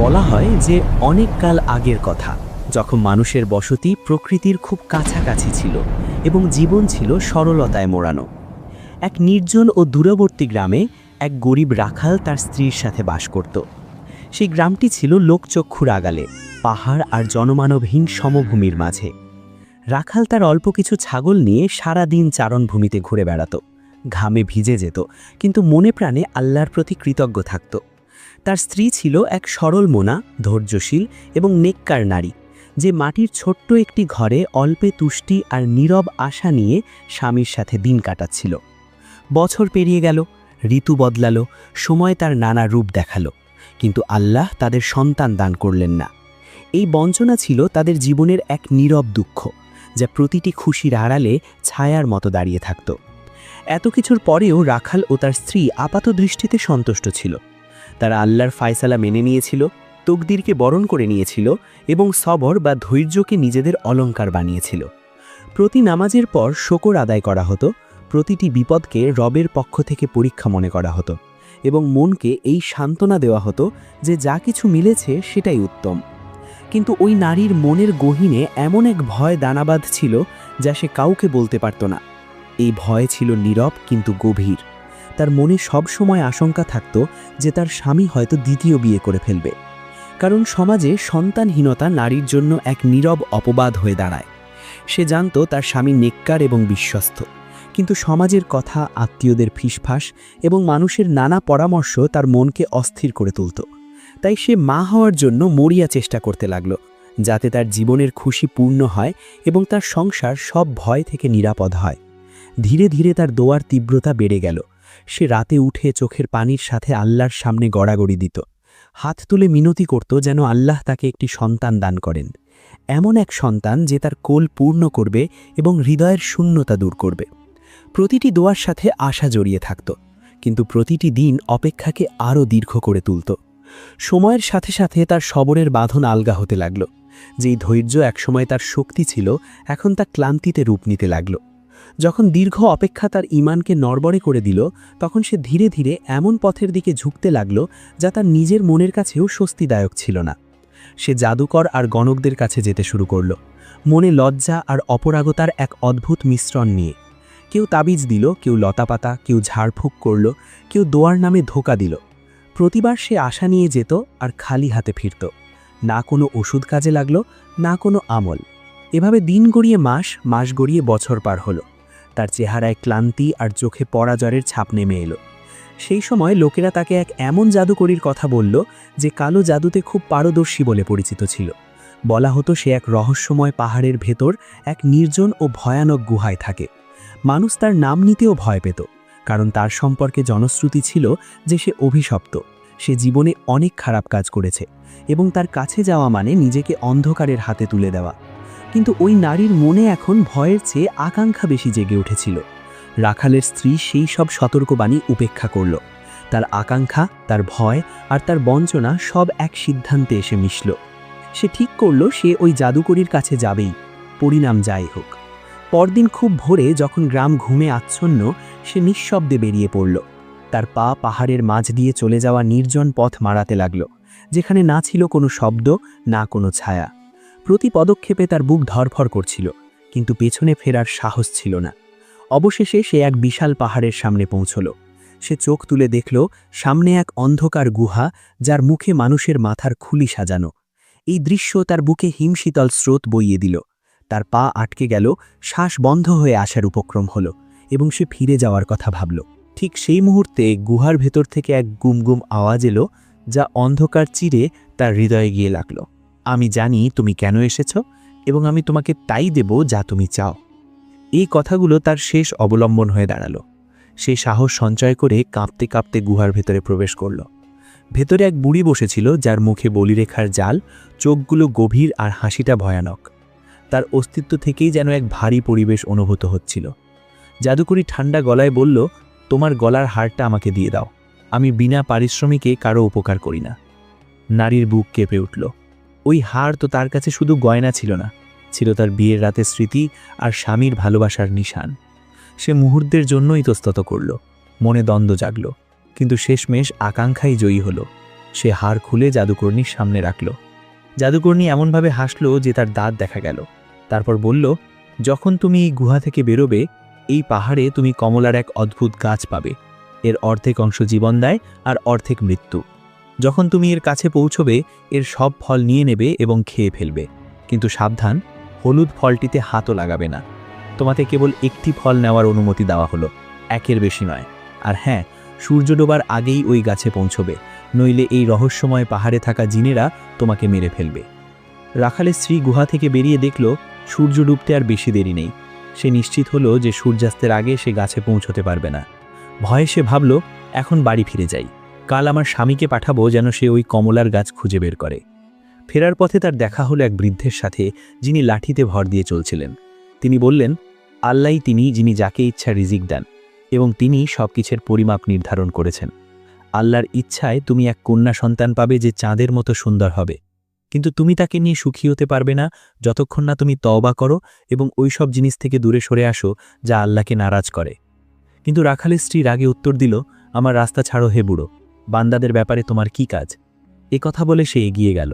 বলা হয় যে অনেক কাল আগের কথা, যখন মানুষের বসতি প্রকৃতির খুব কাছাকাছি ছিল এবং জীবন ছিল সরলতায় মোড়ানো। এক নির্জন ও দূরবর্তী গ্রামে এক গরিব রাখাল তার স্ত্রীর সাথে বাস করত। সেই গ্রামটি ছিল লোকচক্ষুর আগালে, পাহাড় আর জনমানবহীন সমভূমির মাঝে। রাখাল তার অল্প কিছু ছাগল নিয়ে সারা দিন চারণভূমিতে ঘুরে বেড়াত, ঘামে ভিজে যেত, কিন্তু মনে প্রাণে আল্লাহর প্রতি কৃতজ্ঞ থাকত। তার স্ত্রী ছিল এক সরল মনা, ধৈর্যশীল এবং নেককার নারী, যে মাটির ছোট্ট একটি ঘরে অল্পে তুষ্টি আর নীরব আশা নিয়ে স্বামীর সাথে দিন কাটাচ্ছিল। বছর পেরিয়ে গেল, ঋতু বদলালো, সময় তার নানা রূপ দেখালো, কিন্তু আল্লাহ তাদের সন্তান দান করলেন না। এই বঞ্চনা ছিল তাদের জীবনের এক নীরব দুঃখ, যা প্রতিটি খুশির আড়ালে ছায়ার মতো দাঁড়িয়ে থাকত। এত কিছুর পরেও রাখাল ও তার স্ত্রী আপাত দৃষ্টিতে সন্তুষ্ট ছিল। তারা আল্লাহর ফায়সালা মেনে নিয়েছিল, তকদিরকে বরণ করে নিয়েছিল এবং সবর বা ধৈর্যকে নিজেদের অলংকার বানিয়েছিল। প্রতি নামাজের পর শকর আদায় করা হতো, প্রতিটি বিপদকে রবের পক্ষ থেকে পরীক্ষা মনে করা হতো এবং মনকে এই সান্ত্বনা দেওয়া হতো যে যা কিছু মিলেছে সেটাই উত্তম। কিন্তু ওই নারীর মনের গহীনে এমন এক ভয় দানাবাঁধ ছিল যা সে কাউকে বলতে পারত না। এই ভয় ছিল নীরব কিন্তু গভীর। তার মনে সব সময় আশঙ্কা থাকত যে তার স্বামী হয়তো দ্বিতীয় বিয়ে করে ফেলবে, কারণ সমাজে সন্তানহীনতা নারীর জন্য এক নীরব অপবাদ হয়ে দাঁড়ায়। সে জানত তার স্বামী নেককার এবং বিশ্বস্ত, কিন্তু সমাজের কথা, আত্মীয়দের ফিসফাস এবং মানুষের নানা পরামর্শ তার মনকে অস্থির করে তুলত। তাই সে মা হওয়ার জন্য মরিয়া চেষ্টা করতে লাগল, যাতে তার জীবনের খুশি পূর্ণ হয় এবং তার সংসার সব ভয় থেকে নিরাপদ হয়। ধীরে ধীরে তার দোয়ার তীব্রতা বেড়ে গেল। সে রাতে উঠে চোখের পানির সাথে আল্লাহর সামনে গড়াগড়ি দিত, হাত তুলে মিনতি করত যেন আল্লাহ তাকে একটি সন্তান দান করেন, এমন এক সন্তান যে তার কোল পূর্ণ করবে এবং হৃদয়ের শূন্যতা দূর করবে। প্রতিটি দোয়ার সাথে আশা জড়িয়ে থাকত, কিন্তু প্রতিটি দিন অপেক্ষাকে আরও দীর্ঘ করে তুলত। সময়ের সাথে সাথে তার সবরের বাঁধন আলগা হতে লাগল। যেই ধৈর্য একসময় তার শক্তি ছিল, এখন তা ক্লান্তিতে রূপ নিতে লাগল। যখন দীর্ঘ অপেক্ষা তার ঈমানকে নড়বড়ে করে দিল, তখন সে ধীরে ধীরে এমন পথের দিকে ঝুঁকতে লাগল যা তার নিজের মনের কাছেও স্বস্তিদায়ক ছিল না। সে জাদুকর আর গণকদের কাছে যেতে শুরু করল, মনে লজ্জা আর অপরাগতার এক অদ্ভুত মিশ্রণ নিয়ে। কেউ তাবিজ দিল, কেউ লতাপাতা, কেউ ঝাড়ফুঁক করল, কেউ দোয়ার নামে ধোঁকা দিল। প্রতিবার সে আশা নিয়ে যেত আর খালি হাতে ফিরত। না কোনো ওষুধ কাজে লাগলো, না কোনো আমল। এভাবে দিন গড়িয়ে মাস, মাস গড়িয়ে বছর পার হলো। তার চেহারায় ক্লান্তি আর চোখে পরাজয়ের ছাপ নেমে এলো। সেই সময় লোকেরা তাকে এক এমন জাদুকরীর কথা বলল যে কালো জাদুতে খুব পারদর্শী বলে পরিচিত ছিল। বলা হতো সে এক রহস্যময় পাহাড়ের ভেতর এক নির্জন ও ভয়ানক গুহায় থাকে। মানুষ তার নাম নিতেও ভয় পেত, কারণ তার সম্পর্কে জনশ্রুতি ছিল যে সে অভিশপ্ত, সে জীবনে অনেক খারাপ কাজ করেছে এবং তার কাছে যাওয়া মানে নিজেকে অন্ধকারের হাতে তুলে দেওয়া। কিন্তু ওই নারীর মনে এখন ভয়ের চেয়ে আকাঙ্ক্ষা বেশি জেগে উঠেছিল। রাখালের স্ত্রী সেই সব সতর্কবাণী উপেক্ষা করল। তার আকাঙ্ক্ষা, তার ভয় আর তার বঞ্চনা সব এক সিদ্ধান্তে এসে মিশল। সে ঠিক করল সে ওই জাদুকরীর কাছে যাবেই, পরিণাম যাই হোক। পরদিন খুব ভোরে যখন গ্রাম ঘুমে আচ্ছন্ন, সে নিঃশব্দে বেরিয়ে পড়ল। তার পা পাহাড়ের মাঝ দিয়ে চলে যাওয়া নির্জন পথ মারাতে লাগল, যেখানে না ছিল কোনো শব্দ, না কোনো ছায়া। প্রতি পদক্ষেপে তার বুক ধরফর করছিল, কিন্তু পেছনে ফেরার সাহস ছিল না। অবশেষে সে এক বিশাল পাহাড়ের সামনে পৌঁছল। সে চোখ তুলে দেখল সামনে এক অন্ধকার গুহা, যার মুখে মানুষের মাথার খুলি সাজানো। এই দৃশ্য তার বুকে হিমশীতল স্রোত বইয়ে দিল। তার পা আটকে গেল, শ্বাস বন্ধ হয়ে আসার উপক্রম হল এবং সে ফিরে যাওয়ার কথা ভাবল। ঠিক সেই মুহূর্তে গুহার ভেতর থেকে এক গুমগুম আওয়াজ এলো, যা অন্ধকার চিরে তার হৃদয়ে গিয়ে লাগল। আমি জানি তুমি কেন এসেছ এবং আমি তোমাকে তাই দেব যা তুমি চাও। এই কথাগুলো তার শেষ অবলম্বন হয়ে দাঁড়ালো। সে সাহস সঞ্চয় করে কাঁপতে কাঁপতে গুহার ভেতরে প্রবেশ করল। ভেতরে এক বুড়ি বসেছিল, যার মুখে বলিরেখার জাল, চোখগুলো গভীর আর হাসিটা ভয়ানক। তার অস্তিত্ব থেকেই যেন এক ভারী পরিবেশ অনুভূত হচ্ছিল। জাদুকরী ঠান্ডা গলায় বলল, তোমার গলার হারটা আমাকে দিয়ে দাও, আমি বিনা পারিশ্রমিকে কারো উপকার করি না। নারীর বুক কেঁপে উঠল। ওই হার তো তার কাছে শুধু গয়না ছিল না, ছিল তার বিয়ের রাতের স্মৃতি আর স্বামীর ভালোবাসার নিশান। সে মুহূর্তের জন্য ইতস্তত করল, মনে দ্বন্দ্ব জাগল, কিন্তু শেষমেশ আকাঙ্ক্ষাই জয়ী হল। সে হাড় খুলে জাদুকর্ণীর সামনে রাখল। জাদুকর্ণী এমনভাবে হাসল যে তার দাঁত দেখা গেল। তারপর বলল, যখন তুমি এই গুহা থেকে বেরোবে, এই পাহাড়ে তুমি কমলার এক অদ্ভুত গাছ পাবে। এর অর্ধেক অংশ জীবন দেয় আর অর্ধেক মৃত্যু। যখন তুমি এর কাছে পৌঁছবে, এর সব ফল নিয়ে নেবে এবং খেয়ে ফেলবে, কিন্তু সাবধান, হলুদ ফলটিতে হাতও লাগাবে না। তোমাকে কেবল একটি ফল নেওয়ার অনুমতি দেওয়া হলো, একের বেশি নয়। আর হ্যাঁ, সূর্য ডোবার আগেই ওই গাছে পৌঁছবে, নইলে এই রহস্যময় পাহাড়ে থাকা জিনেরা তোমাকে মেরে ফেলবে। রাখালের স্ত্রী গুহা থেকে বেরিয়ে দেখল সূর্য ডুবতে আর বেশি দেরি নেই। সে নিশ্চিত হলো যে সূর্যাস্তের আগে সে গাছে পৌঁছতে পারবে না। ভয়ে সে ভাবল, এখন বাড়ি ফিরে যাই, কাল আমার স্বামীকে পাঠাবো যেন সে ওই কমলার গাছ খুঁজে বের করে। ফেরার পথে তার দেখা হলো এক বৃদ্ধের সাথে, যিনি লাঠিতে ভর দিয়ে চলছিলেন। তিনি বললেন, আল্লাহই তিনি যিনি যাকে ইচ্ছা রিজিক দেন, এবং তিনি সবকিছুর পরিমাপ নির্ধারণ করেছেন। আল্লাহর ইচ্ছায় তুমি এক কন্যা সন্তান পাবে যে চাঁদের মতো সুন্দর হবে, কিন্তু তুমি তাকে নিয়ে সুখী হতে পারবে না যতক্ষণ না তুমি তওবা করো এবং ওই সব জিনিস থেকে দূরে সরে আসো যা আল্লাহকে নারাজ করে। কিন্তু রাখালের স্ত্রী রাগে উত্তর দিল, আমার রাস্তা ছাড়ো হে বুড়ো, বান্দাদের ব্যাপারে তোমার কি কাজ? এ কথা বলে সে এগিয়ে গেল,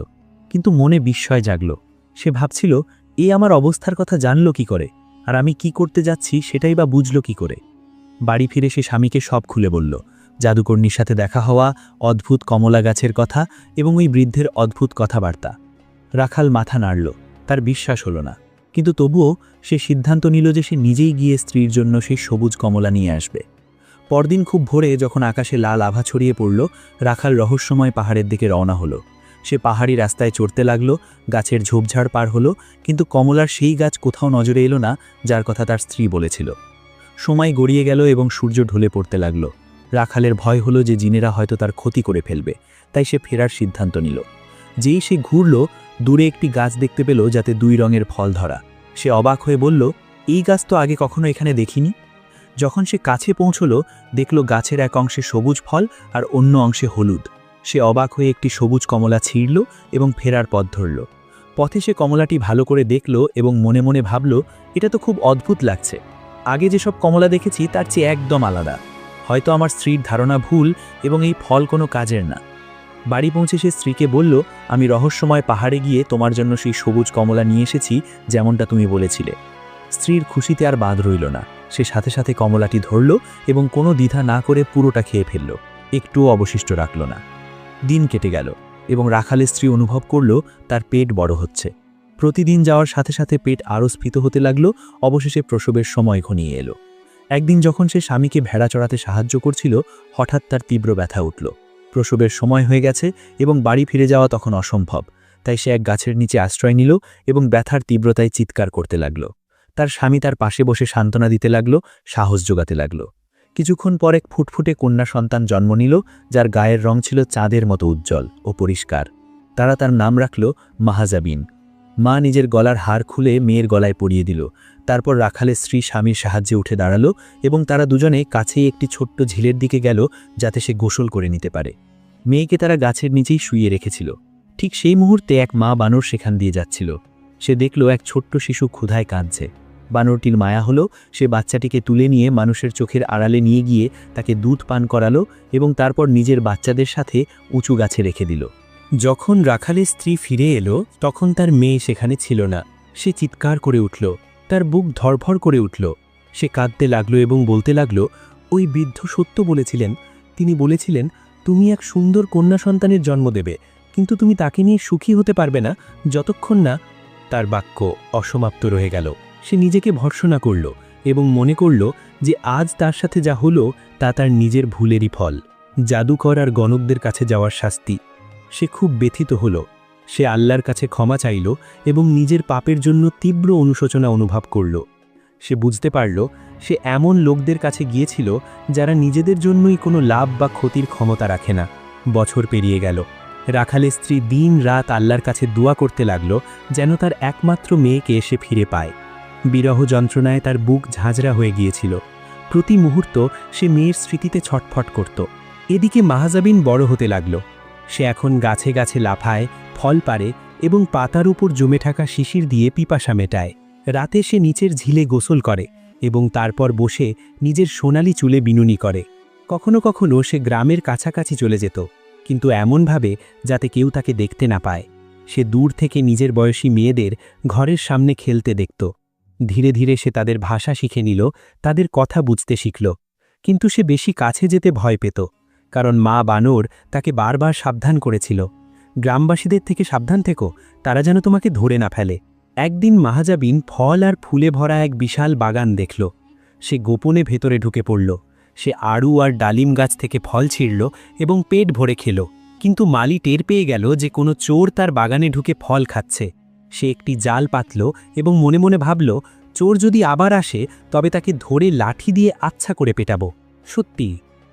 কিন্তু মনে বিস্ময় জাগল। সে ভাবছিল, এ আমার অবস্থার কথা জানল কি করে, আর আমি কি করতে যাচ্ছি সেটাই বা বুঝল কি করে। বাড়ি ফিরে সে স্বামীকে সব খুলে বলল, জাদুকর্ণীর সাথে দেখা হওয়া, অদ্ভুত কমলা গাছের কথা এবং ওই বৃদ্ধের অদ্ভুত কথাবার্তা। রাখাল মাথা নাড়ল, তার বিশ্বাস হলো না, কিন্তু তবুও সে সিদ্ধান্ত নিল যে সে নিজেই গিয়ে স্ত্রীর জন্য সেই সবুজ কমলা নিয়ে আসবে। পরদিন খুব ভোরে যখন আকাশে লাল আভা ছড়িয়ে পড়ল, রাখাল রহস্যময় পাহাড়ের দিকে রওনা হলো। সে পাহাড়ি রাস্তায় চড়তে লাগল, গাছের ঝোপঝাড় পার হলো, কিন্তু কমলার সেই গাছ কোথাও নজরে এলো না যার কথা তার স্ত্রী বলেছিল। সময় গড়িয়ে গেল এবং সূর্য ঢলে পড়তে লাগল। রাখালের ভয় হলো যে জিনেরা হয়তো তার ক্ষতি করে ফেলবে, তাই সে ফেরার সিদ্ধান্ত নিল। যেই সে ঘুরল, দূরে একটি গাছ দেখতে পেল যাতে 2 রঙের ফল ধরা। সে অবাক হয়ে বলল, এই গাছ তো আগে কখনো এখানে দেখিনি। যখন সে কাছে পৌঁছল, দেখল গাছের এক অংশে সবুজ ফল আর অন্য অংশে হলুদ। সে অবাক হয়ে একটি সবুজ কমলা ছিঁড়ল এবং ফেরার পথ ধরল। পথে সে কমলাটি ভালো করে দেখল এবং মনে মনে ভাবল, এটা তো খুব অদ্ভুত লাগছে। আগে যেসব কমলা দেখেছি তার চেয়ে একদম আলাদা। হয়তো আমার স্ত্রীর ধারণা ভুল এবং এই ফল কোনো কাজের না। বাড়ি পৌঁছে সে স্ত্রীকে বলল, আমি রহস্যময় পাহাড়ে গিয়ে তোমার জন্য সেই সবুজ কমলা নিয়ে এসেছি, যেমনটা তুমি বলেছিলে। স্ত্রীর খুশিতে আর বাদ রইল না। সে সাথে সাথে কমলাটি ধরল এবং কোনো দ্বিধা না করে পুরোটা খেয়ে ফেলল, একটুও অবশিষ্ট রাখল না। দিন কেটে গেল এবং রাখালের স্ত্রী অনুভব করল তার পেট বড় হচ্ছে। প্রতিদিন যাওয়ার সাথে সাথে পেট আরও স্ফীত হতে লাগল। অবশেষে প্রসবের সময় ঘনিয়ে এলো। একদিন যখন সে স্বামীকে ভেড়া চড়াতে সাহায্য করছিল, হঠাৎ তার তীব্র ব্যথা উঠল। প্রসবের সময় হয়ে গেছে এবং বাড়ি ফিরে যাওয়া তখন অসম্ভব, তাই সে এক গাছের নিচে আশ্রয় নিল এবং ব্যথার তীব্রতায় চিৎকার করতে লাগল। তার স্বামী তার পাশে বসে সান্ত্বনা দিতে লাগল, সাহস যোগাতে লাগল। কিছুক্ষণ পর এক ফুটফুটে কন্যা সন্তান জন্ম নিল, যার গায়ের রং ছিল চাঁদের মতো উজ্জ্বল ও পরিষ্কার। তারা তার নাম রাখল মাহাজাবিন। মা নিজের গলার হার খুলে মেয়ের গলায় পরিয়ে দিল। তারপর রাখালের স্ত্রী স্বামীর সাহায্যে উঠে দাঁড়ালো এবং তারা দুজনে কাছেই একটি ছোট্ট ঝিলের দিকে গেল, যাতে সে গোসল করে নিতে পারে। মেয়েকে তারা গাছের নিচেই শুইয়ে রেখেছিল। ঠিক সেই মুহূর্তে এক মা বানর সেখান দিয়ে যাচ্ছিল। সে দেখল এক ছোট্ট শিশু ক্ষুধায় কাঁদছে। বানরটির মায়া হলো, সে বাচ্চাটিকে তুলে নিয়ে মানুষের চোখের আড়ালে নিয়ে গিয়ে তাকে দুধ পান করালো এবং তারপর নিজের বাচ্চাদের সাথে উঁচু গাছে রেখে দিল। যখন রাখালের স্ত্রী ফিরে এলো, তখন তার মেয়ে সেখানে ছিল না। সে চিৎকার করে উঠল, তার বুক ধড়ফড় করে উঠল। সে কাঁদতে লাগলো এবং বলতে লাগলো, ওই বৃদ্ধ সত্য বলেছিলেন। তিনি বলেছিলেন, তুমি এক সুন্দর কন্যা সন্তানের জন্ম দেবে, কিন্তু তুমি তাকে নিয়ে সুখী হতে পারবে না যতক্ষণ না। তার বাক্য অসমাপ্ত রয়ে গেল। সে নিজেকে ভর্ৎসনা করল এবং মনে করল যে আজ তার সাথে যা হলো তা তার নিজের ভুলেরই ফল, জাদুকর আর গণকদের কাছে যাওয়ার শাস্তি। সে খুব ব্যথিত হল। সে আল্লাহর কাছে ক্ষমা চাইল এবং নিজের পাপের জন্য তীব্র অনুশোচনা অনুভব করল। সে বুঝতে পারল সে এমন লোকদের কাছে গিয়েছিল যারা নিজেদের জন্যই কোনো লাভ বা ক্ষতির ক্ষমতা রাখে না। বছর পেরিয়ে গেল। রাখালের স্ত্রী দিন রাত আল্লাহর কাছে দোয়া করতে লাগল যেন তার একমাত্র মেয়েকে সে ফিরে পায়। বিরহ যন্ত্রণায় তার বুক ঝাঁঝরা হয়ে গিয়েছিল। প্রতি মুহূর্ত সে মেয়ের স্মৃতিতে ছটফট করত। এদিকে মাহাজাবিন বড় হতে লাগল। সে এখন গাছে গাছে লাফায়, ফল পাড়ে এবং পাতার উপর জমে থাকা শিশির দিয়ে পিপাসা মেটায়। রাতে সে নিচের ঝিলে গোসল করে এবং তারপর বসে নিজের সোনালি চুলে বিনুনি করে। কখনো কখনো সে গ্রামের কাছাকাছি চলে যেত। কিন্তু এমনভাবে যাতে কেউ তাকে দেখতে না পায়। সে দূর থেকে নিজের বয়সী মেয়েদের ঘরের সামনে খেলতে দেখত। ধীরে ধীরে সে তাদের ভাষা শিখে নিল, তাদের কথা বুঝতে শিখল। কিন্তু সে বেশি কাছে যেতে ভয় পেত, কারণ মা বানর তাকে বারবার সাবধান করেছিল, গ্রামবাসীদের থেকে সাবধান থেকো, তারা যেন তোমাকে ধরে না ফেলে। একদিন মাহাজাবিন ফল আর ফুলে ভরা এক বিশাল বাগান দেখল। সে গোপনে ভেতরে ঢুকে পড়ল। সে আড়ু আর ডালিম গাছ থেকে ফল ছিঁড়ল এবং পেট ভরে খেল। কিন্তু মালি টের পেয়ে গেল যে কোনো চোর তার বাগানে ঢুকে ফল খাচ্ছে। সে একটি জাল পাতল এবং মনে মনে ভাবল, চোর যদি আবার আসে তবে তাকে ধরে লাঠি দিয়ে আচ্ছা করে পেটাবো। সত্যি,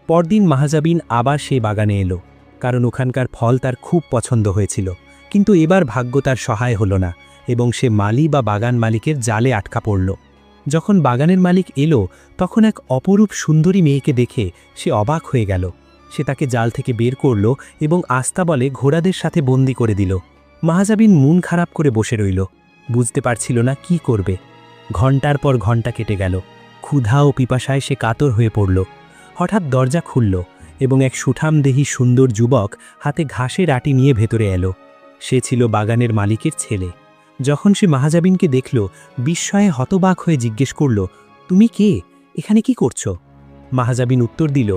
পরদিন মাহাজাবিন আবার সেই বাগানে এলো, কারণ ওখানকার ফল তার খুব পছন্দ হয়েছিল। কিন্তু এবার ভাগ্য তার সহায় হলো না এবং সে মালি বা বাগান মালিকের জালে আটকা পড়ল। যখন বাগানের মালিক এলো, তখন এক অপরূপ সুন্দরী মেয়েকে দেখে সে অবাক হয়ে গেল। সে তাকে জাল থেকে বের করল এবং আস্তা বলে ঘোড়াদের সাথে বন্দি করে দিল। মাহাজাবিন মন খারাপ করে বসে রইল, বুঝতে পারছিল না কি করবে। ঘণ্টার পর ঘণ্টা কেটে গেল। ক্ষুধা ও পিপাসায় সে কাতর হয়ে পড়ল। হঠাৎ দরজা খুলল এবং এক সুঠামদেহী সুন্দর যুবক হাতে ঘাসের আটি নিয়ে ভেতরে এলো। সে ছিল বাগানের মালিকের ছেলে। যখন সে মাহাজাবিনকে দেখল, বিস্ময়ে হতবাক হয়ে জিজ্ঞেস করল, তুমি কে? এখানে কি করছো? মাহাজাবিন উত্তর দিল,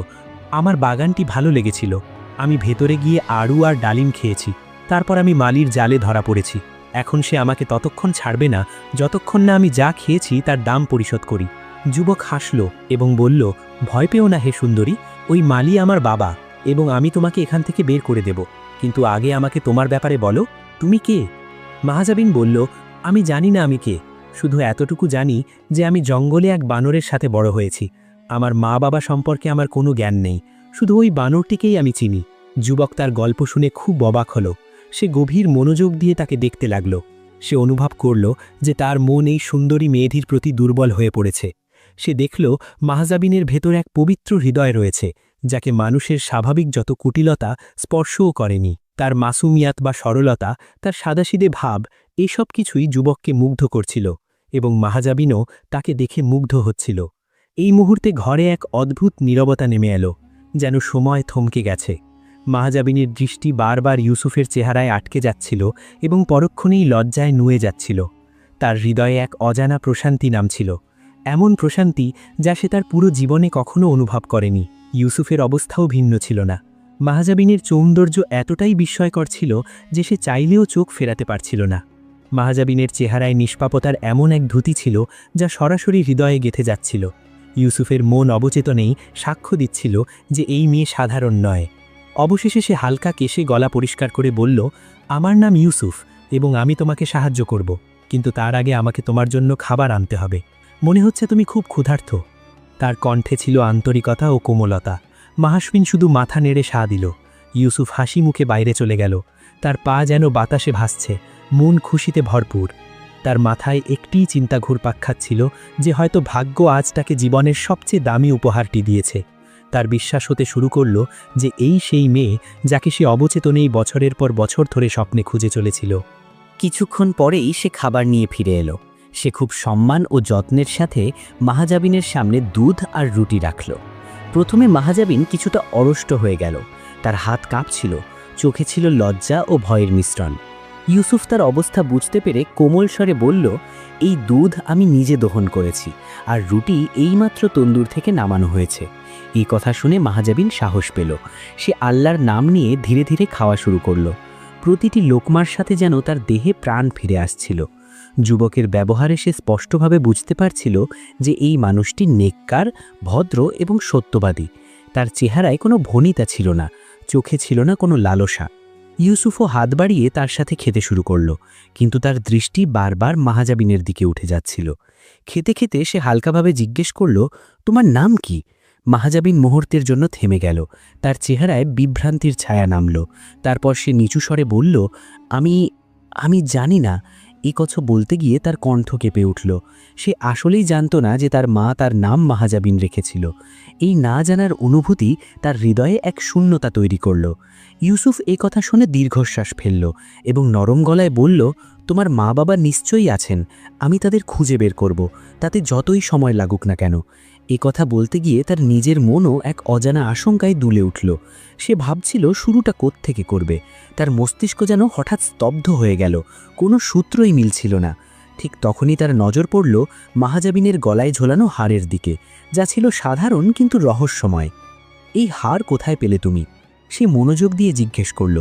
আমার বাগানটি ভালো লেগেছিল। আমি ভেতরে গিয়ে আড়ু আর ডালিম খেয়েছি। তারপর আমি মালির জালে ধরা পড়েছি। এখন সে আমাকে ততক্ষণ ছাড়বে না যতক্ষণ না আমি যা খেয়েছি তার দাম পরিশোধ করি। যুবক হাসল এবং বলল, ভয় পেও না হে সুন্দরী, ওই মালি আমার বাবা এবং আমি তোমাকে এখান থেকে বের করে দেব। কিন্তু আগে আমাকে তোমার ব্যাপারে বলো, তুমি কে? মাহাজাবিন বলল, আমি জানি না আমি কে, শুধু এতটুকু জানি যে আমি জঙ্গলে এক বানরের সাথে বড় হয়েছি। আমার মা বাবা সম্পর্কে আমার কোনো জ্ঞান নেই, শুধু ওই বানরটিকেই আমি চিনি। যুবক তার গল্প শুনে খুব অবাক হল। সে গভীর মনোযোগ দিয়ে তাকে দেখতে লাগল। সে অনুভব করল যে তার মন এই সুন্দরী মেয়েটির প্রতি দুর্বল হয়ে পড়েছে। সে দেখল মাহাজাবিনের ভেতর এক পবিত্র হৃদয় রয়েছে, যাকে মানুষের স্বাভাবিক যত কুটিলতা স্পর্শও করেনি। তার মাসুমিয়াত বা সরলতা, তার সাদাসিদে ভাব, এসব কিছুই যুবককে মুগ্ধ করছিল এবং মাহাজাবিনও তাকে দেখে মুগ্ধ হচ্ছিল। এই মুহূর্তে ঘরে এক অদ্ভুত নীরবতা নেমে এলো, যেন সময় থমকে গেছে। মাহাজাবিনের দৃষ্টি বারবার ইউসুফের চেহারায় আটকে যাচ্ছিল এবং পরক্ষণেই লজ্জায় নুয়ে যাচ্ছিল। তার হৃদয়ে এক অজানা প্রশান্তি নামছিল, এমন প্রশান্তি যা সে তার পুরো জীবনে কখনো অনুভব করেনি। ইউসুফের অবস্থাও ভিন্ন ছিল না। মাহাজাবিনের সৌন্দর্য এতটাই বিস্ময়কর ছিল যে সে চাইলেও চোখ ফেরাতে পারছিল না। মাহাজাবিনের চেহারায় নিষ্পাপতার এমন এক ধুতি ছিল যা সরাসরি হৃদয়ে গেঁথে যাচ্ছিল। ইউসুফের মন অবচেতনেই সাক্ষ্য দিচ্ছিল যে এই মেয়ে সাধারণ নয়। অবশেষে সে হালকা কেশে গলা পরিষ্কার করে বলল, আমার নাম ইউসুফ এবং আমি তোমাকে সাহায্য করব, কিন্তু তার আগে আমাকে তোমার জন্য খাবার আনতে হবে। মনে হচ্ছে তুমি খুব ক্ষুধার্ত। তার কণ্ঠে ছিল আন্তরিকতা ও কোমলতা। মাহাসবিন শুধু মাথা নেড়ে সাড়া দিল। ইউসুফ হাসি মুখে বাইরে চলে গেল। তার পা যেন বাতাসে ভাসছে, মন খুশিতে ভরপুর। তার মাথায় একটিই চিন্তা ঘুরপাক খাচ্ছিল যে হয়তো ভাগ্য আজ তাকে জীবনের সবচেয়ে দামি উপহারটি দিয়েছে। তার বিশ্বাস হতে শুরু করল যে এই সেই মেয়ে যাকে সে অবচেতনেই বছরের পর বছর ধরে স্বপ্নে খুঁজে চলেছিল। কিছুক্ষণ পরেই সে খাবার নিয়ে ফিরে এলো। সে খুব সম্মান ও যত্নের সাথে মাহাজাবিনের সামনে দুধ আর রুটি রাখল। প্রথমে মাহাজাবিন কিছুটা অরষ্ট হয়ে গেল। তার হাত কাঁপছিল, চোখে ছিল লজ্জা ও ভয়ের মিশ্রণ। ইউসুফ তার অবস্থা বুঝতে পেরে কোমল স্বরে বলল, এই দুধ আমি নিজে দহন করেছি আর রুটি এইমাত্র তন্দুর থেকে নামানো হয়েছে। এই কথা শুনে মাহাজাবিন সাহস পেল। সে আল্লাহর নাম নিয়ে ধীরে ধীরে খাওয়া শুরু করল। প্রতিটি লোকমার সাথে যেন তার দেহে প্রাণ ফিরে আসছিল। যুবকের ব্যবহারে সে স্পষ্টভাবে বুঝতে পারছিল যে এই মানুষটি নেককার, ভদ্র এবং সত্যবাদী। তার চেহারায় কোনো ভনিতা ছিল না, চোখে ছিল না কোনো লালসা। ইউসুফও হাত বাড়িয়ে তার সাথে খেতে শুরু করল, কিন্তু তার দৃষ্টি বারবার মাহাজাবিনের দিকে উঠে যাচ্ছিল। খেতে খেতে সে হালকাভাবে জিজ্ঞেস করল, তোমার নাম কি? মাহাজাবিন মুহূর্তের জন্য থেমে গেল। তার চেহারায় বিভ্রান্তির ছায়া নামল। তারপর সে নিচু স্বরে বলল, আমি জানি না। এই কথা বলতে গিয়ে তার কণ্ঠ কেঁপে উঠল। সে আসলেই জানত না যে তার মা তার নাম মাহাজাবিন রেখেছিল। এই না জানার অনুভূতি তার হৃদয়ে এক শূন্যতা তৈরি করল। ইউসুফ এই কথা শুনে দীর্ঘশ্বাস ফেলল এবং নরম গলায় বলল, তোমার মা বাবা নিশ্চয়ই আছেন, আমি তাদের খুঁজে বের করব, তাতে যতই সময় লাগুক না কেন। এ কথা বলতে গিয়ে তার নিজের মনও এক অজানা আশঙ্কায় দুলে উঠল। সে ভাবছিল শুরুটা কোত্থেকে করবে। তার মস্তিষ্ক যেন হঠাৎ স্তব্ধ হয়ে গেল, কোনো সূত্রই মিলছিল না। ঠিক তখনই তার নজর পড়ল মাহাজাবিনের গলায় ঝোলানো হাড়ের দিকে, যা ছিল সাধারণ কিন্তু রহস্যময়। এই হাড় কোথায় পেলে তুমি? সে মনোযোগ দিয়ে জিজ্ঞেস করল।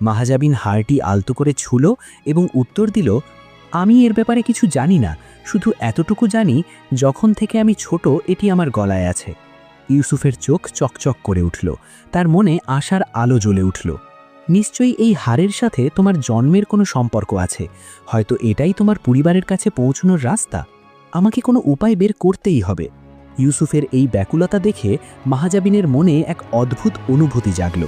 মাহাজাবিন হাড়টি আলতো করে ছুল এবং উত্তর দিল, আমি এর ব্যাপারে কিছু জানি না, শুধু এতটুকু জানি যখন থেকে আমি ছোট এটি আমার গলায় আছে। ইউসুফের চোখ চকচক করে উঠল, তার মনে আশার আলো জ্বলে উঠল। নিশ্চয়ই এই হাড়ের সাথে তোমার জন্মের কোনো সম্পর্ক আছে, হয়তো এটাই তোমার পরিবারের কাছে পৌঁছানোর রাস্তা। আমাকে কোনো উপায় বের করতেই হবে। ইউসুফের এই ব্যাকুলতা দেখে মাহাজাবিনের মনে এক অদ্ভুত অনুভূতি জাগল,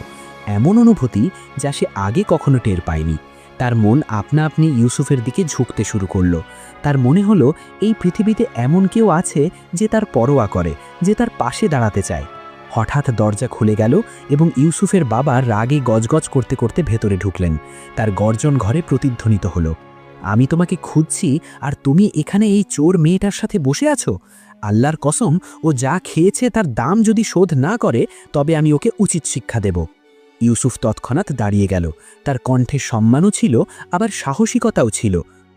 এমন অনুভূতি যা সে আগে কখনো টের পায়নি। তার মন আপনা আপনি ইউসুফের দিকে ঝুঁকতে শুরু করল। তার মনে হলো এই পৃথিবীতে এমন কেউ আছে যে তার পরোয়া করে, যে তার পাশে দাঁড়াতে চায়। হঠাৎ দরজা খুলে গেল এবং ইউসুফের বাবা রাগে গজগজ করতে করতে ভেতরে ঢুকলেন। তার গর্জন ঘরে প্রতিধ্বনিত হলো, আমি তোমাকে খুঁজছি আর তুমি এখানে এই চোর মেয়েটার সাথে বসে আছো? আল্লাহর কসম, ও যা খেয়েছে তার দাম যদি শোধ না করে তবে আমি ওকে উচিত শিক্ষা দেব। ইউসুফ তৎক্ষণাৎ দাঁড়িয়ে গেল। তার কণ্ঠে সম্মানও ছিল, আবার সাহসিকতাও ছিল।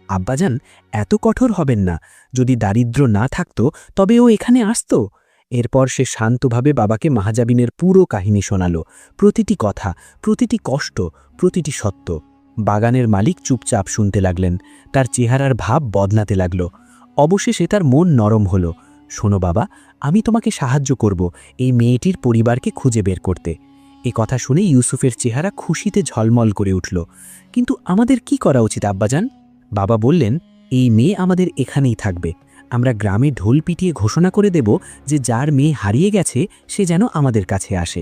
আব্বাজান, এত কঠোর হবেন না। যদি দারিদ্র্য না থাকতো তবে ও এখানে আসতো। এরপর সে শান্তভাবে বাবাকে মাহাজাবিনের পুরো কাহিনী শোনাল, প্রতিটি কথা, প্রতিটি কষ্ট, প্রতিটি সত্য। বাগানের মালিক চুপচাপ শুনতে লাগলেন, তার চেহারার ভাব বদলাতে লাগল। অবশেষে তার মন নরম হলো। শোনো বাবা, আমি তোমাকে সাহায্য করব এই মেয়েটির পরিবারকে খুঁজে বের করতে। এ কথা শুনে ইউসুফের চেহারা খুশিতে ঝলমল করে উঠল। কিন্তু আমাদের কি করা উচিত আব্বাজান? বাবা বললেন, এই মেয়ে আমাদের এখানেই থাকবে। আমরা গ্রামে ঢোল পিটিয়ে ঘোষণা করে দেব যে যার মেয়ে হারিয়ে গেছে সে যেন আমাদের কাছে আসে।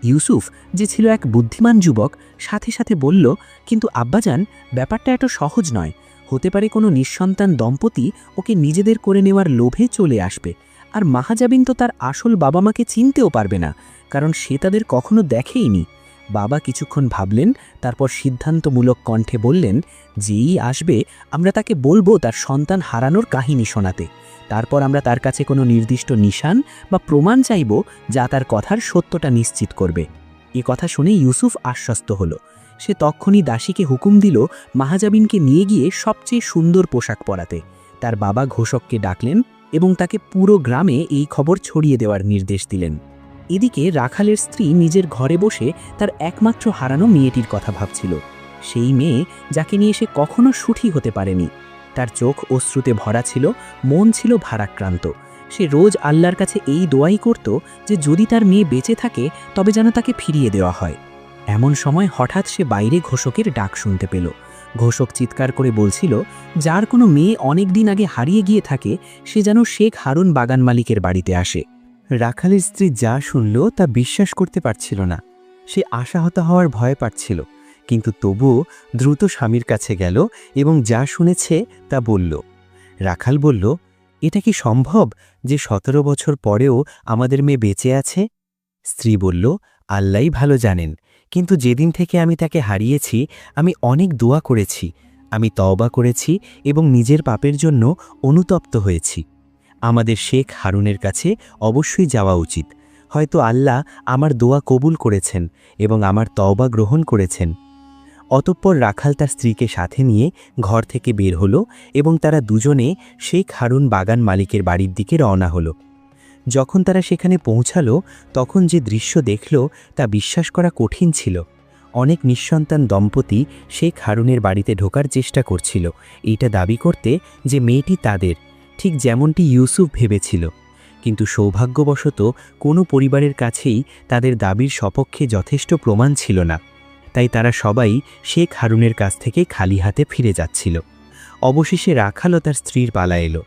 ইউসুফ, যে ছিল এক বুদ্ধিমান যুবক, সাথে সাথে বলল, কিন্তু আব্বাজান, ব্যাপারটা এত সহজ নয়। হতে পারে কোনো নিঃসন্তান দম্পতি ওকে নিজেদের করে নেওয়ার লোভে চলে আসবে। আর মাহাজাবিন তো তার আসল বাবা মাকে চিনতেও পারবে না, কারণ সে তাদের কখনো দেখেইনি। বাবা কিছুক্ষণ ভাবলেন, তারপর সিদ্ধান্তমূলক কণ্ঠে বললেন, যেই আসবে আমরা তাকে বলবো তার সন্তান হারানোর কাহিনী শোনাতে। তারপর আমরা তার কাছে কোনো নির্দিষ্ট নিশান বা প্রমাণ চাইব যা তার কথার সত্যটা নিশ্চিত করবে। এ কথা শুনে ইউসুফ আশ্বস্ত হল। সে তক্ষুনি দাসীকে হুকুম দিল মাহাজাবিনকে নিয়ে গিয়ে সবচেয়ে সুন্দর পোশাক পরাতে। তার বাবা ঘোষককে ডাকলেন এবং তাকে পুরো গ্রামে এই খবর ছড়িয়ে দেওয়ার নির্দেশ দিলেন। এদিকে রাখালের স্ত্রী নিজের ঘরে বসে তার একমাত্র হারানো মেয়েটির কথা ভাবছিল, সেই মেয়ে যাকে নিয়ে সে কখনো সুখী হতে পারেনি। তার চোখ অশ্রুতে ভরা ছিল, মন ছিল ভারাক্রান্ত। সে রোজ আল্লাহর কাছে এই দোয়াই করত যে যদি তার মেয়ে বেঁচে থাকে তবে যেন তাকে ফিরিয়ে দেওয়া হয়। এমন সময় হঠাৎ সে বাইরে ঘোষকের ডাক শুনতে পেল। ঘোষক চিৎকার করে বলছিল, যার কোনো মেয়ে অনেক দিন আগে হারিয়ে গিয়ে থাকে সে যেন শেখ হারুন বাগান মালিকের বাড়িতে আসে। রাখালের স্ত্রী যা শুনল তা বিশ্বাস করতে পারছিল না। সে আশাহত হওয়ার ভয় পাচ্ছিল, কিন্তু তবুও দ্রুত স্বামীর কাছে গেল এবং যা শুনেছে তা বলল। রাখাল বলল, এটা কি সম্ভব যে 17 বছর পরেও আমাদের মেয়ে বেঁচে আছে? স্ত্রী বলল, আল্লাহই ভালো জানেন, কিন্তু যেদিন থেকে আমি তাকে হারিয়েছি আমি অনেক দোয়া করেছি, আমি তওবা করেছি এবং নিজের পাপের জন্য অনুতপ্ত হয়েছি। আমাদের শেখ হারুনের কাছে অবশ্যই যাওয়া উচিত। হয়তো আল্লাহ আমার দোয়া কবুল করেছেন এবং আমার তওবা গ্রহণ করেছেন। অতঃপর রাখাল তার স্ত্রীকে সাথে নিয়ে ঘর থেকে বের হলো এবং তারা দুজনে শেখ হারুন বাগান মালিকের বাড়ির দিকে রওনা হলো। যখন তারা সেখানে পৌঁছালো তখন যে দৃশ্য দেখল তা বিশ্বাস করা কঠিন ছিল। অনেক নিঃসন্তান দম্পতি শেখ হারুনের বাড়িতে ঢোকার চেষ্টা করছিল, এইটা দাবি করতে যে মেয়েটি তাদের, ঠিক যেমনটি ইউসুফ ভেবেছিল। কিন্তু সৌভাগ্যবশত কোনো পরিবারের কাছেই তাদের দাবির সপক্ষে যথেষ্ট প্রমাণ ছিল না। তাই তারা সবাই শেখ হারুনের কাছ থেকে খালি হাতে ফিরে যাচ্ছিল। অবশেষে রাখাল ও তার স্ত্রীর পালা এলো।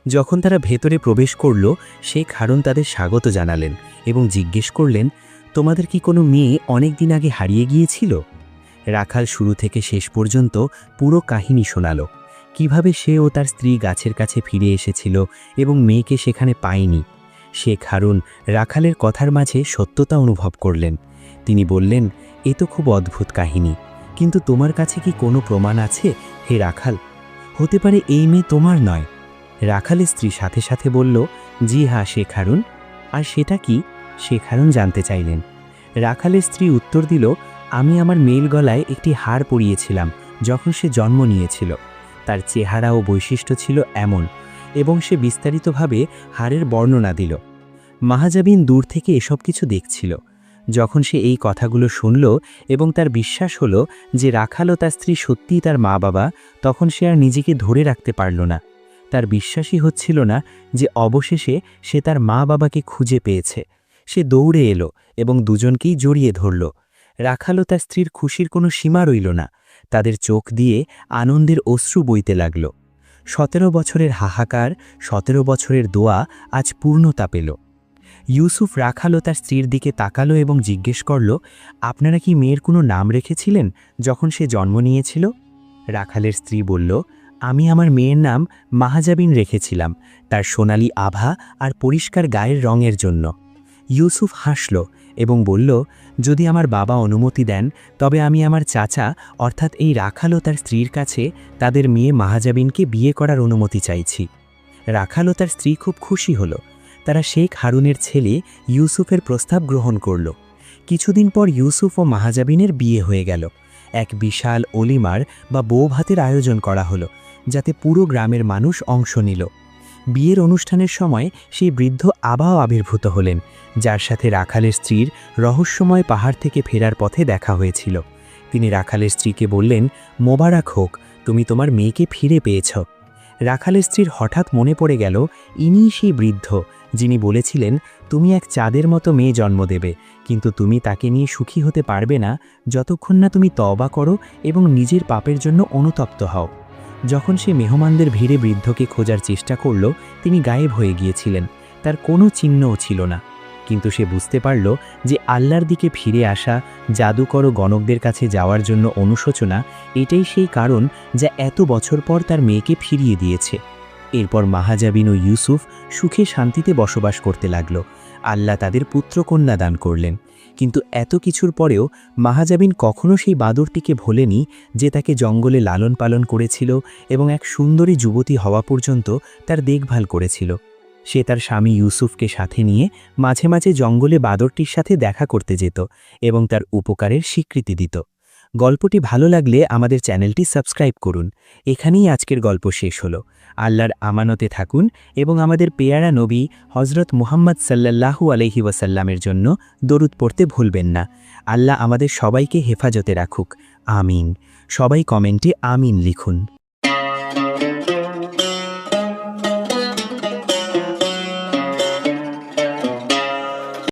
যখন তারা ভেতরে প্রবেশ করল, শেখ হারুন তাদের স্বাগত জানালেন এবং জিজ্ঞেস করলেন, তোমাদের কি কোনো মেয়ে অনেক দিন আগে হারিয়ে গিয়েছিল? রাখাল শুরু থেকে শেষ পর্যন্ত পুরো কাহিনী শোনালো, কিভাবে সে ও তার স্ত্রী গাছের কাছে ফিরে এসেছিল এবং মেয়েকে সেখানে পায়নি। শেখ হারুন রাখালের কথার মাঝে সত্যতা অনুভব করলেন। তিনি বললেন, এ তো খুব অদ্ভুত কাহিনী, কিন্তু তোমার কাছে কি কোনো প্রমাণ আছে হে রাখাল? হতে পারে এই মেয়ে তোমার নয়। রাখালের স্ত্রী সাথে সাথে বলল, জি হ্যাঁ শেখ হারুন। আর সেটা কি? শেখ হারুন জানতে চাইলেন। রাখালের স্ত্রী উত্তর দিল, আমি আমার মেয়ের গলায় একটি হার পরিয়েছিলাম যখন সে জন্ম নিয়েছিল। তার চেহারা ও বৈশিষ্ট্য ছিল এমন, এবং সে বিস্তারিতভাবে হারের বর্ণনা দিল। মাহাজাবিন দূর থেকে এসব কিছু দেখছিল। যখন সে এই কথাগুলো শুনল এবং তার বিশ্বাস হলো যে রাখাল ও তার স্ত্রী সত্যিই তার মা বাবা, তখন সে আর নিজেকে ধরে রাখতে পারল না। তার বিশ্বাসই হচ্ছিল না যে অবশেষে সে তার মা বাবাকে খুঁজে পেয়েছে। সে দৌড়ে এলো এবং দুজনকেই জড়িয়ে ধরল। রাখাল ও তার স্ত্রীর খুশির কোনো সীমা রইল না। তাদের চোখ দিয়ে আনন্দের অশ্রু বইতে লাগল। 17 বছরের হাহাকার, 17 বছরের দোয়া আজ পূর্ণতা পেল। ইউসুফ রাখাল ও তার স্ত্রীর দিকে তাকালো এবং জিজ্ঞেস করল, আপনারা কি মেয়ের কোনো নাম রেখেছিলেন যখন সে জন্ম নিয়েছিল? রাখালের স্ত্রী বলল, আমি আমার মেয়ের নাম মাহাজাবিন রেখেছিলাম, তার সোনালি আভা আর পরিষ্কার গায়ের রঙের জন্য। ইউসুফ হাসল এবং বলল, যদি আমার বাবা অনুমতি দেন তবে আমি আমার চাচা অর্থাৎ এই রাখাল ও তার স্ত্রীর কাছে তাদের মেয়ে মাহাজাবিনকে বিয়ে করার অনুমতি চাইছি। রাখাল ও তার স্ত্রী খুব খুশি হল। তারা শেখ হারুনের ছেলে ইউসুফের প্রস্তাব গ্রহণ করল। কিছুদিন পর ইউসুফ ও মাহাজাবিনের বিয়ে হয়ে গেল। এক বিশাল অলিমার বা বৌভাতের আয়োজন করা হলো, যাতে পুরো গ্রামের মানুষ অংশ নিল। বিয়ের অনুষ্ঠানের সময় সেই বৃদ্ধ আবাও আবির্ভূত হলেন, যার সাথে রাখালের স্ত্রীর রহস্যময় পাহাড় থেকে ফেরার পথে দেখা হয়েছিল। তিনি রাখালের স্ত্রীকে বললেন, মোবারক হোক, তুমি তোমার মেয়েকে ফিরে পেয়েছ। রাখালের স্ত্রীর হঠাৎ মনে পড়ে গেল, ইনিই সেই বৃদ্ধ যিনি বলেছিলেন, তুমি এক চাঁদের মতো মেয়ে জন্ম দেবে, কিন্তু তুমি তাকে নিয়ে সুখী হতে পারবে না যতক্ষণ না তুমি তওবা করো এবং নিজের পাপের জন্য অনুতপ্ত হও। যখন সে মেহমানদের ভিড়ে বৃদ্ধকে খোঁজার চেষ্টা করল, তিনি গায়েব হয়ে গিয়েছিলেন। তার কোনো চিহ্নও ছিল না। কিন্তু সে বুঝতে পারল যে আল্লাহর দিকে ফিরে আসা, জাদুকর ও গণকদের কাছে যাওয়ার জন্য অনুশোচনা, এটাই সেই কারণ যা এত বছর পর তার মেয়েকে ফিরিয়ে দিয়েছে। এরপর মাহাজাবিন ও ইউসুফ সুখে শান্তিতে বসবাস করতে লাগল। আল্লাহ তাদের পুত্রকন্যা দান করলেন। কিন্তু এত কিছুর পরেও মাহাজাবিন কখনো সেই বাদরটিকে ভোলেনি যে তাকে জঙ্গলে লালন পালন করেছিল এবং এক সুন্দরী যুবতী হওয়া পর্যন্ত তার দেখভাল করেছিল। সে তার স্বামী ইউসুফকে সাথে নিয়ে মাঝে মাঝে জঙ্গলে বাদরটির সাথে দেখা করতে যেত এবং তার উপকারের স্বীকৃতি দিত। গল্পটি ভালো লাগলে আমাদের চ্যানেলটি সাবস্ক্রাইব করুন। এখানেই আজকের গল্প শেষ হলো। আল্লাহর আমানতে থাকুন এবং আমাদের পেয়ারা নবী হজরত মুহাম্মদ সাল্লাল্লাহু আলাইহি ওয়াসাল্লামের জন্য দরুদ পড়তে ভুলবেন না। আল্লাহ আমাদের সবাইকে হেফাজতে রাখুক। আমিন। সবাই কমেন্টে আমিন লিখুন।